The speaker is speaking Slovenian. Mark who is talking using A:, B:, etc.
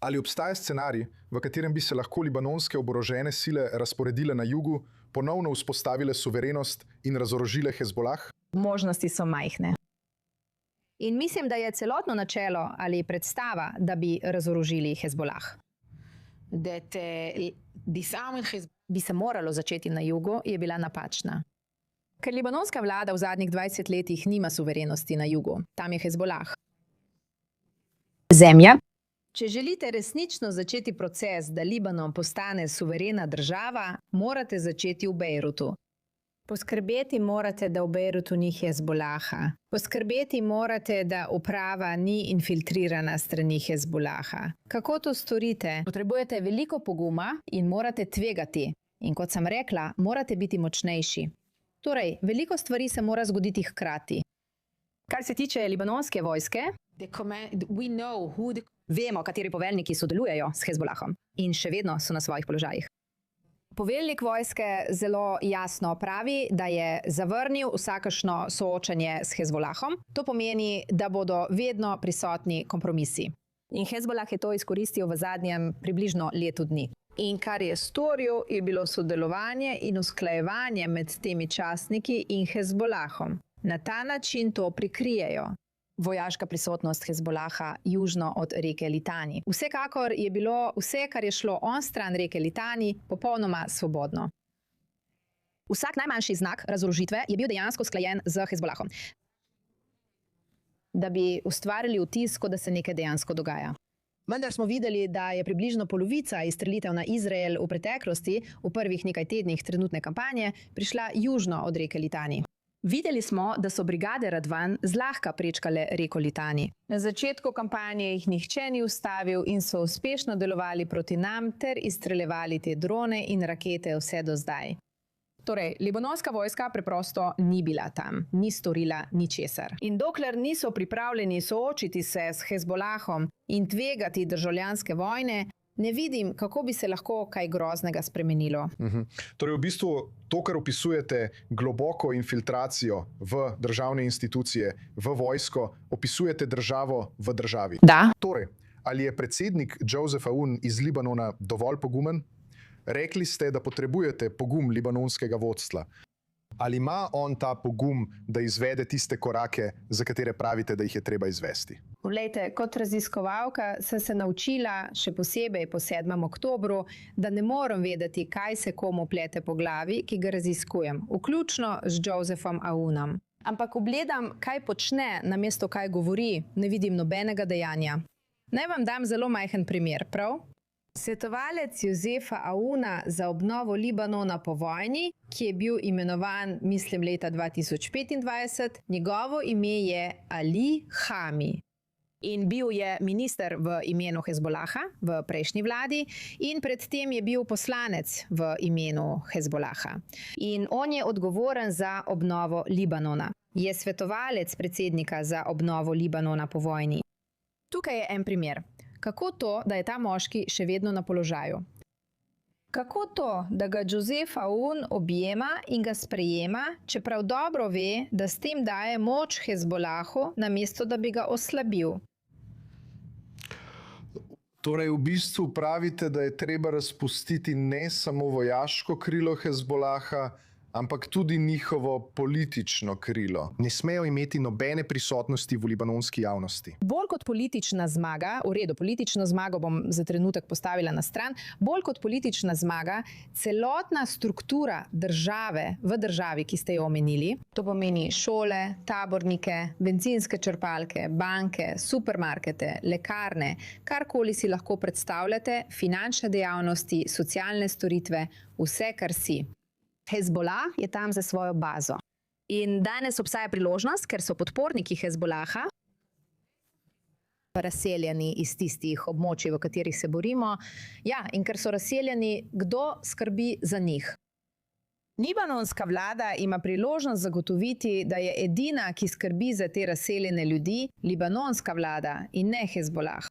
A: Ali obstaja scenarij, v katerem bi se lahko libanonske oborožene sile razporedile na jugu, ponovno vzpostavile suverenost in razorožile Hezbolah?
B: Možnosti so majhne. In mislim, da je celotno načelo ali predstava, da bi razorožili Hezbolah. Bi se moralo začeti na jugu, je bila napačna. Ker libanonska vlada v zadnjih 20 letih nima suverenosti na jugu, tam je Hezbolah. Zemlja. Če želite resnično začeti proces, da Libanon postane suverena država, morate začeti v Bejrutu. Poskrbeti morate, da v Bejrutu ni Hezbolaha. Poskrbeti morate, da uprava ni infiltrirana strani Hezbolaha. Kako to storite? Potrebujete veliko poguma in morate tvegati. In kot sem rekla, morate biti močnejši. Torej, veliko stvari se mora zgoditi hkrati. Kar se tiče libanonske vojske, vemo, kateri poveljniki sodelujejo s Hezbolahom in še vedno so na svojih položajih. Poveljnik vojske zelo jasno pravi, da je zavrnil vsakršno soočanje s Hezbolahom. To pomeni, da bodo vedno prisotni kompromisi. In Hezbolah je to izkoristil v zadnjem približno letu dni. In kar je storil, je bilo sodelovanje in usklajevanje med temi častniki in Hezbolahom. Na ta način to prikrijejo. Vojaška prisotnost Hezbolaha južno od reke Litani. Vsekakor je bilo vse, kar je šlo onstran reke Litani, popolnoma svobodno. Vsak najmanjši znak razorožitve je bil dejansko usklajen z Hezbolahom, da bi ustvarili vtis, kot da se nekaj dejansko dogaja. Vendar smo videli, da je približno polovica izstrelitev na Izrael v preteklosti, v prvih nekaj tednih trenutne kampanje, prišla južno od reke Litani. Videli smo, da so brigade Radvan zlahka prečkale reko Litani. Na začetku kampanje jih nihče ni ustavil in so uspešno delovali proti nam ter izstreljevali te drone in rakete vse do zdaj. Torej, libanonska vojska preprosto ni bila tam, ni storila ničesar. In dokler niso pripravljeni soočiti se s Hezbolahom in tvegati državljanske vojne, ne vidim, kako bi se lahko kaj groznega spremenilo.
A: Torej, v bistvu to, kar opisujete, globoko infiltracijo v državne institucije, v vojsko, opisujete državo v državi.
B: Da.
A: Torej, ali je predsednik Joseph Aoun iz Libanona dovolj pogumen? Rekli ste, da potrebujete pogum libanonskega vodstva. Ali ima on ta pogum, da izvede tiste korake, za katere pravite, da jih je treba izvesti?
B: Poglejte, kot raziskovalka sem se naučila, še posebej po 7. oktobru, da ne morem vedeti, kaj se komu plete po glavi, ki ga raziskujem, vključno z Josephom Aounom. Ampak ogledam, kaj počne, namesto kaj govori, ne vidim nobenega dejanja. Naj vam dam zelo majhen primer, prav? Svetovalec Josefa Aouna za obnovo Libanona po vojni, ki je bil imenovan, mislim, leta 2025, njegovo ime je Ali Hami. In bil je minister v imenu Hezbolaha v prejšnji vladi in predtem je bil poslanec v imenu Hezbolaha. In on je odgovoren za obnovo Libanona. Je svetovalec predsednika za obnovo Libanona po vojni. Tukaj je en primer. Kako to, da je ta moški še vedno na položaju? Kako to, da ga Joseph Aoun objema in ga sprejema, čeprav dobro ve, da s tem daje moč Hezbolahu, namesto da bi ga oslabil?
A: Torej, v bistvu pravite, da je treba razpustiti ne samo vojaško krilo Hezbolaha, ampak tudi njihovo politično krilo. Ne smejo imeti nobene prisotnosti v libanonski javnosti.
B: Bolj kot politična zmaga, v redu, politično zmago bom za trenutek postavila na stran, bolj kot politična zmaga, celotna struktura države v državi, ki ste jo omenili, to pomeni šole, tabornike, bencinske črpalke, banke, supermarkete, lekarne, karkoli si lahko predstavljate, finančne dejavnosti, socialne storitve, vse, kar si. Hezbolah je tam za svojo bazo. In danes obstaja priložnost, ker so podporniki Hezbolaha razseljeni iz tistih območij, v katerih se borimo. Ja, in ker so razseljeni, kdo skrbi za njih? Libanonska vlada ima priložnost zagotoviti, da je edina, ki skrbi za te razseljene ljudi, libanonska vlada in ne Hezbolah.